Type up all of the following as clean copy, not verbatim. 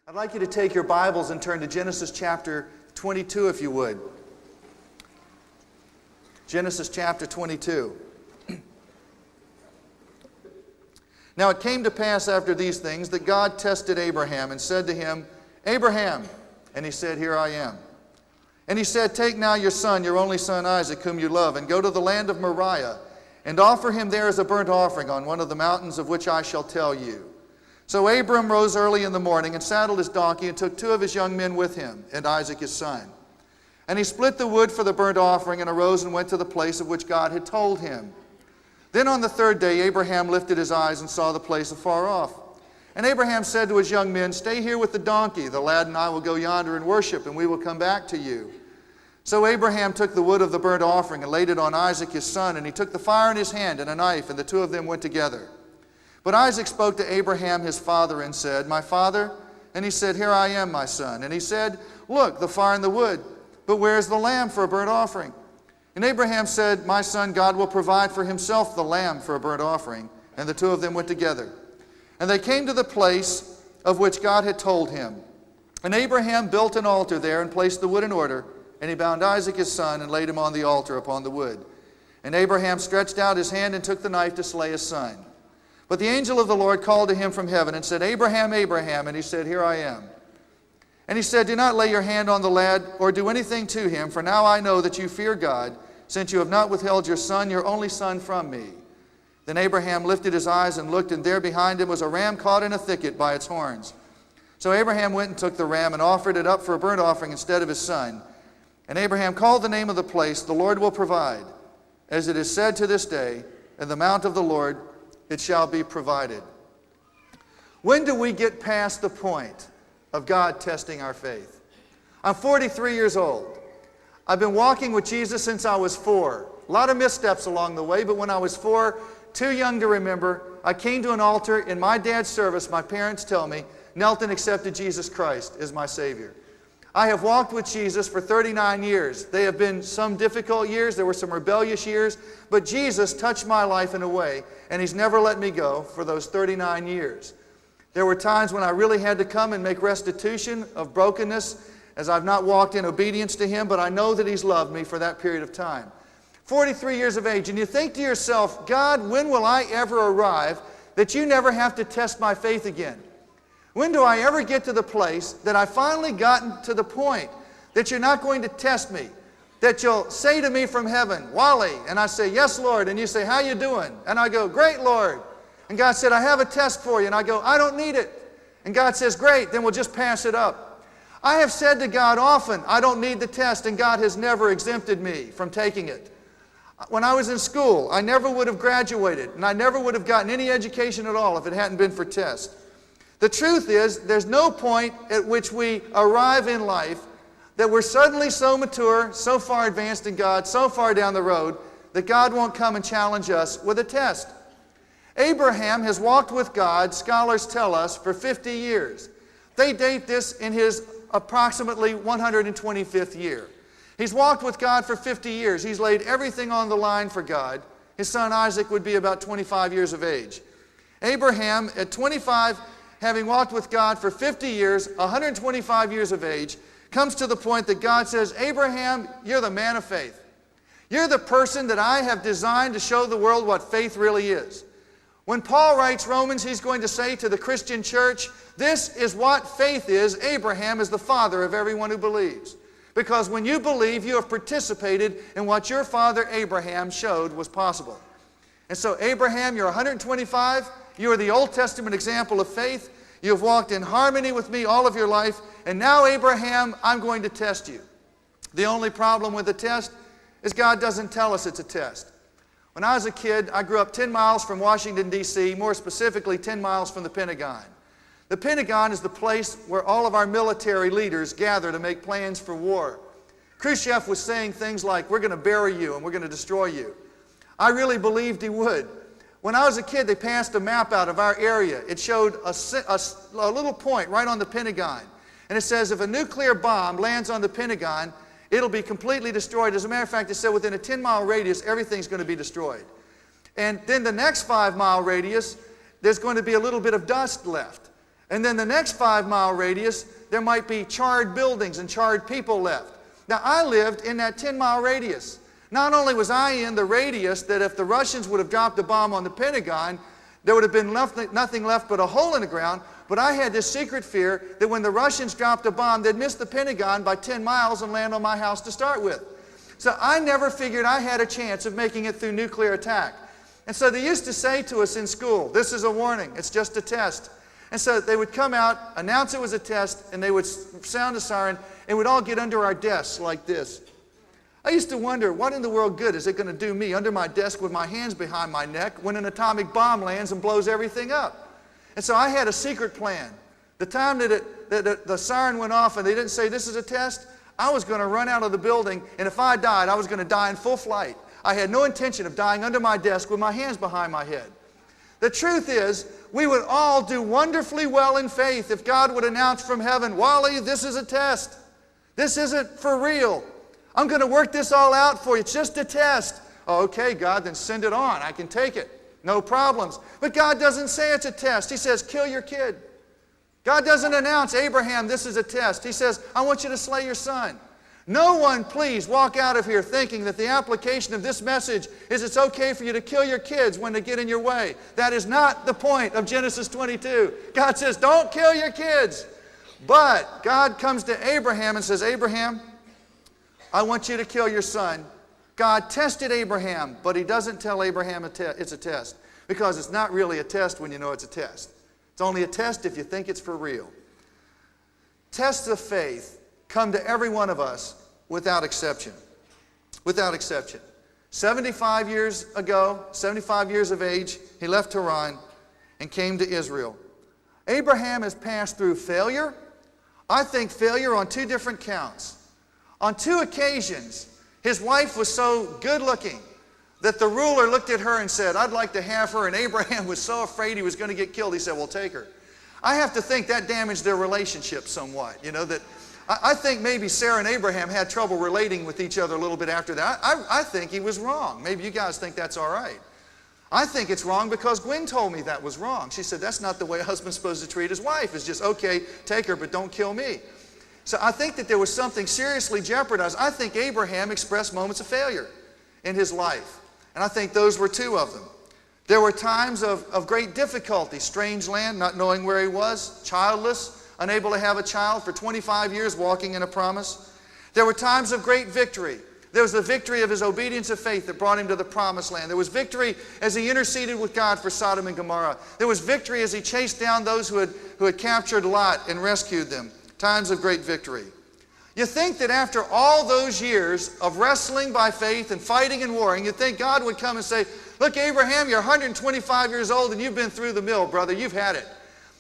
I'd like you to take your Bibles and turn to Genesis chapter 22, if you would. Genesis chapter 22. Now it came to pass after these things that God tested Abraham and said to him, Abraham. And he said, Here I am. And he said, Take now your son, your only son Isaac, whom you love, and go to the land of Moriah, and offer him there as a burnt offering on one of the mountains of which I shall tell you. So Abram rose early in the morning and saddled his donkey and took two of his young men with him, and Isaac his son. And he split the wood for the burnt offering and arose and went to the place of which God had told him. Then on the third day Abraham lifted his eyes and saw the place afar off. And Abraham said to his young men, Stay here with the donkey. The lad and I will go yonder and worship, and we will come back to you. So Abraham took the wood of the burnt offering and laid it on Isaac his son, and he took the fire in his hand and a knife, and the two of them went together. But Isaac spoke to Abraham his father and said, My father? And he said, Here I am, my son. And he said, Look, the fire and the wood, but where is the lamb for a burnt offering? And Abraham said, My son, God will provide for himself the lamb for a burnt offering. And the two of them went together. And they came to the place of which God had told him. And Abraham built an altar there and placed the wood in order. And he bound Isaac his son and laid him on the altar upon the wood. And Abraham stretched out his hand and took the knife to slay his son. But the angel of the Lord called to him from heaven and said, Abraham, Abraham. And he said, Here I am. And he said, Do not lay your hand on the lad or do anything to him, for now I know that you fear God, since you have not withheld your son, your only son, from me. Then Abraham lifted his eyes and looked, and there behind him was a ram caught in a thicket by its horns. So Abraham went and took the ram and offered it up for a burnt offering instead of his son. And Abraham called the name of the place, The Lord Will Provide. As it is said to this day, In the mount of the Lord it shall be provided. When do we get past the point of God testing our faith? I'm 43 years old. I've been walking with Jesus since I was 4. A lot of missteps along the way, but when I was 4, too young to remember, I came to an altar in my dad's service, my parents tell me, knelt and accepted Jesus Christ as my Savior. I have walked with Jesus for 39 years. They have been some difficult years. There were some rebellious years. But Jesus touched my life in a way, and He's never let me go for those 39 years. There were times when I really had to come and make restitution of brokenness as I've not walked in obedience to Him, but I know that He's loved me for that period of time. 43 years of age, and you think to yourself, God, when will I ever arrive that you never have to test my faith again? When do I ever get to the place that I've finally gotten to the point that you're not going to test me? That you'll say to me from heaven, Wally, and I say, Yes, Lord. And you say, How you doing? And I go, Great, Lord. And God said, I have a test for you. And I go, I don't need it. And God says, Great, then we'll just pass it up. I have said to God often, I don't need the test, and God has never exempted me from taking it. When I was in school, I never would have graduated, and I never would have gotten any education at all if it hadn't been for tests. The truth is, there's no point at which we arrive in life that we're suddenly so mature, so far advanced in God, so far down the road, that God won't come and challenge us with a test. Abraham has walked with God, scholars tell us, for 50 years. They date this in his approximately 125th year. He's walked with God for 50 years. He's laid everything on the line for God. His son Isaac would be about 25 years of age. Abraham, at 25, having walked with God for 50 years, 125 years of age, comes to the point that God says, Abraham, you're the man of faith. You're the person that I have designed to show the world what faith really is. When Paul writes Romans, he's going to say to the Christian church, this is what faith is. Abraham is the father of everyone who believes. Because when you believe, you have participated in what your father Abraham showed was possible. And so Abraham, you're 125. You are the Old Testament example of faith. You have walked in harmony with me all of your life. And now, Abraham, I'm going to test you. The only problem with the test is God doesn't tell us it's a test. When I was a kid, I grew up 10 miles from Washington, D.C., more specifically 10 miles from the Pentagon. The Pentagon is the place where all of our military leaders gather to make plans for war. Khrushchev was saying things like, we're going to bury you and we're going to destroy you. I really believed he would. When I was a kid, they passed a map out of our area. It showed a little point right on the Pentagon. And it says if a nuclear bomb lands on the Pentagon, it'll be completely destroyed. As a matter of fact, it said within a 10-mile radius, everything's going to be destroyed. And then the next 5-mile radius, there's going to be a little bit of dust left. And then the next 5-mile radius, there might be charred buildings and charred people left. Now, I lived in that 10-mile radius. Not only was I in the radius that if the Russians would have dropped a bomb on the Pentagon, there would have been nothing left but a hole in the ground, but I had this secret fear that when the Russians dropped a bomb, they'd miss the Pentagon by 10 miles and land on my house to start with. So I never figured I had a chance of making it through nuclear attack. And so they used to say to us in school, this is a warning, it's just a test. And so they would come out, announce it was a test, and they would sound a siren, and we'd all get under our desks like this. I used to wonder, what in the world good is it going to do me under my desk with my hands behind my neck when an atomic bomb lands and blows everything up? And so I had a secret plan. The time that the siren went off and they didn't say this is a test, I was going to run out of the building, and if I died, I was going to die in full flight. I had no intention of dying under my desk with my hands behind my head. The truth is, we would all do wonderfully well in faith if God would announce from heaven, Wally, this is a test. This isn't for real. I'm going to work this all out for you. It's just a test. Oh, okay, God, then send it on. I can take it. No problems. But God doesn't say it's a test. He says, kill your kid. God doesn't announce, Abraham, this is a test. He says, I want you to slay your son. No one, please, walk out of here thinking that the application of this message is it's okay for you to kill your kids when they get in your way. That is not the point of Genesis 22. God says, don't kill your kids. But God comes to Abraham and says, Abraham, I want you to kill your son. God tested Abraham, but He doesn't tell Abraham it's a test, because it's not really a test when you know it's a test. It's only a test if you think it's for real. Tests of faith come to every one of us without exception. Without exception. 75 years ago, 75 years of age, he left Haran and came to Israel. Abraham has passed through failure. I think failure on 2 different counts. On 2 occasions, his wife was so good-looking that the ruler looked at her and said, I'd like to have her, and Abraham was so afraid he was going to get killed, he said, well, take her. I have to think that damaged their relationship somewhat, that I think maybe Sarah and Abraham had trouble relating with each other a little bit after that. I think he was wrong. Maybe you guys think that's all right. I think it's wrong because Gwen told me that was wrong. She said, that's not the way a husband's supposed to treat his wife. It's just, okay, take her, but don't kill me. So I think that there was something seriously jeopardized. I think Abraham expressed moments of failure in his life. And I think those were 2 of them. There were times of great difficulty, strange land, not knowing where he was, childless, unable to have a child for 25 years, walking in a promise. There were times of great victory. There was the victory of his obedience of faith that brought him to the promised land. There was victory as he interceded with God for Sodom and Gomorrah. There was victory as he chased down those who had captured Lot and rescued them. Times of great victory. You think that after all those years of wrestling by faith and fighting and warring, you'd think God would come and say, look, Abraham, you're 125 years old and you've been through the mill, brother. You've had it.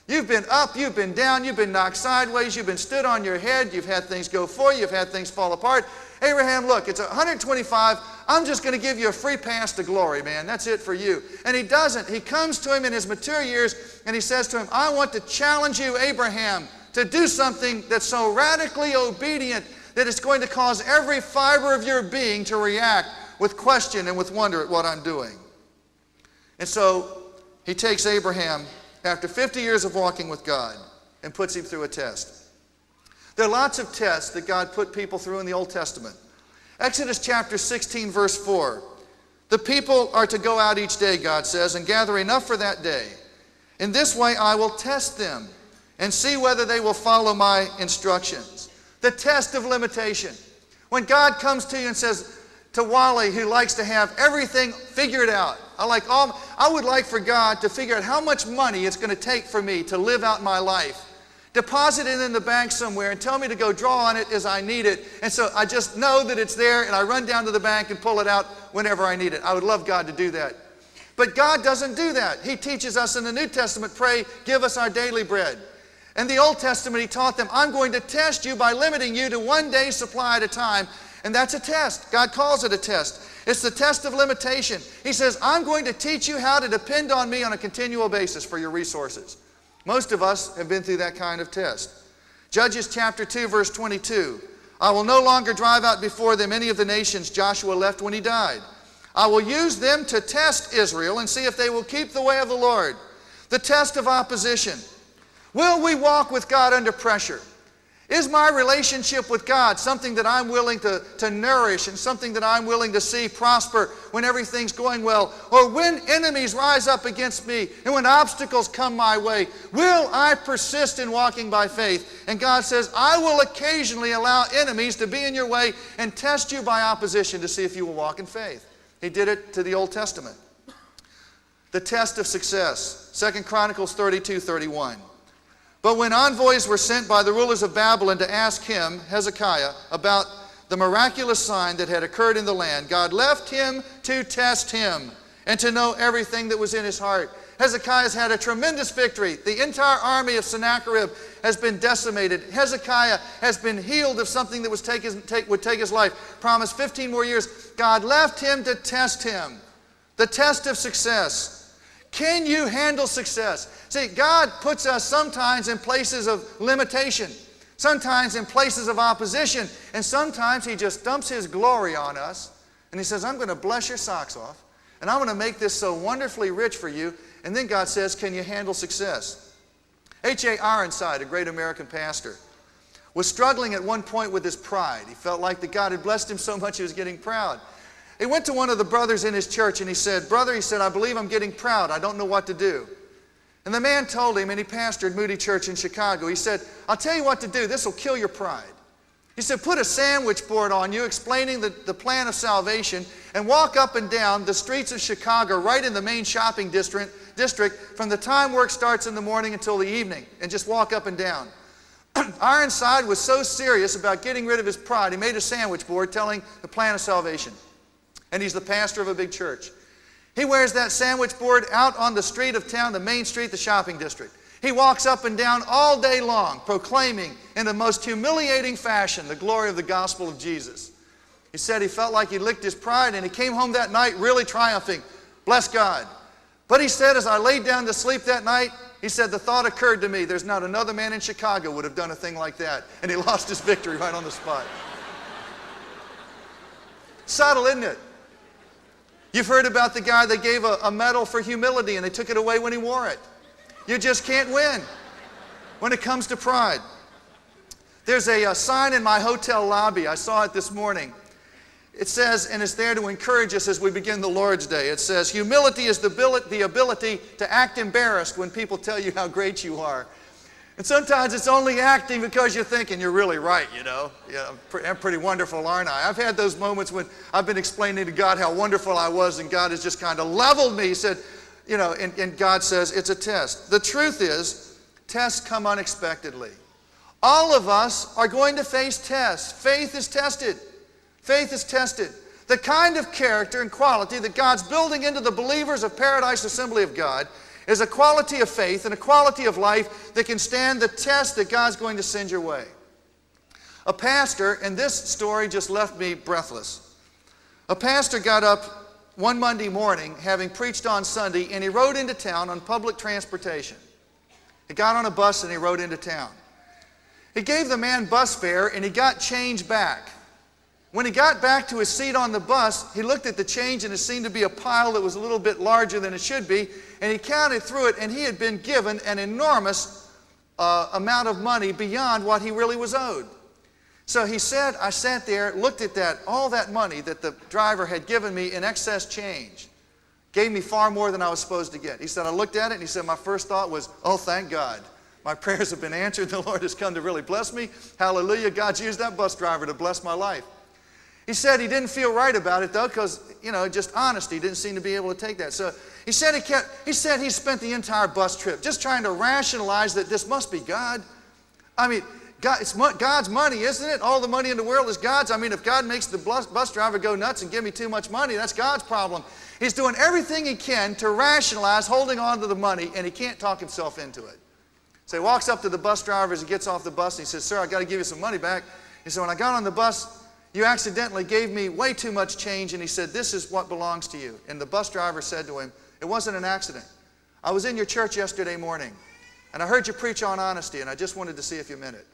You've been up, you've been down, you've been knocked sideways, you've been stood on your head, you've had things go for you, you've had things fall apart. Abraham, look, it's 125. I'm just going to give you a free pass to glory, man. That's it for you. And he doesn't. He comes to him in his mature years and he says to him, I want to challenge you, Abraham, to do something that's so radically obedient that it's going to cause every fiber of your being to react with question and with wonder at what I'm doing. And so he takes Abraham after 50 years of walking with God and puts him through a test. There are lots of tests that God put people through in the Old Testament. Exodus chapter 16, verse 4. The people are to go out each day, God says, and gather enough for that day. In this way I will test them and see whether they will follow my instructions. The test of limitation. When God comes to you and says to Wally, who likes to have everything figured out, I would like for God to figure out how much money it's going to take for me to live out my life. Deposit it in the bank somewhere and tell me to go draw on it as I need it. And so I just know that it's there and I run down to the bank and pull it out whenever I need it. I would love God to do that. But God doesn't do that. He teaches us in the New Testament, pray, give us our daily bread. In the Old Testament, He taught them, I'm going to test you by limiting you to 1 day's supply at a time. And that's a test. God calls it a test. It's the test of limitation. He says, I'm going to teach you how to depend on me on a continual basis for your resources. Most of us have been through that kind of test. Judges chapter 2, verse 22. I will no longer drive out before them any of the nations Joshua left when he died. I will use them to test Israel and see if they will keep the way of the Lord. The test of opposition. Will we walk with God under pressure? Is my relationship with God something that I'm willing to nourish and something that I'm willing to see prosper when everything's going well? Or when enemies rise up against me and when obstacles come my way, will I persist in walking by faith? And God says, I will occasionally allow enemies to be in your way and test you by opposition to see if you will walk in faith. He did it to the Old Testament. The test of success, 2 Chronicles 32:31. But when envoys were sent by the rulers of Babylon to ask him, Hezekiah, about the miraculous sign that had occurred in the land, God left him to test him and to know everything that was in his heart. Hezekiah's had a tremendous victory. The entire army of Sennacherib has been decimated. Hezekiah has been healed of something that would take his life. Promised 15 more years. God left him to test him. The test of success. Can you handle success? See, God puts us sometimes in places of limitation, sometimes in places of opposition, and sometimes He just dumps His glory on us, and He says, I'm going to bless your socks off, and I'm going to make this so wonderfully rich for you, and then God says, can you handle success? H.A. Ironside, a great American pastor, was struggling at one point with his pride. He felt like that God had blessed him so much he was getting proud. He went to one of the brothers in his church and he said, brother, he said, I believe I'm getting proud. I don't know what to do. And the man told him, and he pastored Moody Church in Chicago, he said, I'll tell you what to do. This will kill your pride. He said, put a sandwich board on you explaining the plan of salvation and walk up and down the streets of Chicago right in the main shopping district from the time work starts in the morning until the evening, and just walk up and down. Ironside was so serious about getting rid of his pride, he made a sandwich board telling the plan of salvation. And he's the pastor of a big church. He wears that sandwich board out on the street of town, the main street, the shopping district. He walks up and down all day long, proclaiming in the most humiliating fashion the glory of the gospel of Jesus. He said he felt like he licked his pride, and he came home that night really triumphing. Bless God. But he said, as I laid down to sleep that night, he said, the thought occurred to me, there's not another man in Chicago would have done a thing like that. And he lost his victory right on the spot. Subtle, isn't it? You've heard about the guy that gave a medal for humility and they took it away when he wore it. You just can't win when it comes to pride. There's a sign in my hotel lobby. I saw it this morning. It says, and it's there to encourage us as we begin the Lord's Day. It says, humility is the ability to act embarrassed when people tell you how great you are. And sometimes it's only acting because you're thinking you're really right, you know. Yeah, I'm pretty wonderful, aren't I? I've had those moments when I've been explaining to God how wonderful I was, and God has just kind of leveled me. He said, you know, and God says it's a test. The truth is, tests come unexpectedly. All of us are going to face tests. Faith is tested. Faith is tested. The kind of character and quality that God's building into the believers of Paradise Assembly of God is a quality of faith and a quality of life that can stand the test that God's going to send your way. A pastor, and this story just left me breathless. A pastor got up one Monday morning, having preached on Sunday, and he rode into town on public transportation. He got on a bus and he rode into town. He gave the man bus fare and he got change back. When he got back to his seat on the bus, he looked at the change and it seemed to be a pile that was a little bit larger than it should be, and he counted through it, and he had been given an enormous amount of money beyond what he really was owed. So he said, I sat there, looked at all that money that the driver had given me in excess change. Gave me far more than I was supposed to get. He said, I looked at it and he said, my first thought was, oh, thank God. My prayers have been answered. The Lord has come to really bless me. Hallelujah. God's used that bus driver to bless my life. He said he didn't feel right about it though, because, you know, just honesty, didn't seem to be able to take that. So he said he spent the entire bus trip just trying to rationalize that this must be God. I mean, God, it's God's money, isn't it? All the money in the world is God's. I mean, if God makes the bus driver go nuts and give me too much money, that's God's problem. He's doing everything he can to rationalize holding on to the money, and he can't talk himself into it. So he walks up to the bus driver as he gets off the bus, and he says, sir, I got to give you some money back. He said, when I got on the bus, you accidentally gave me way too much change, and he said, this is what belongs to you. And the bus driver said to him, it wasn't an accident. I was in your church yesterday morning, and I heard you preach on honesty, and I just wanted to see if you meant it.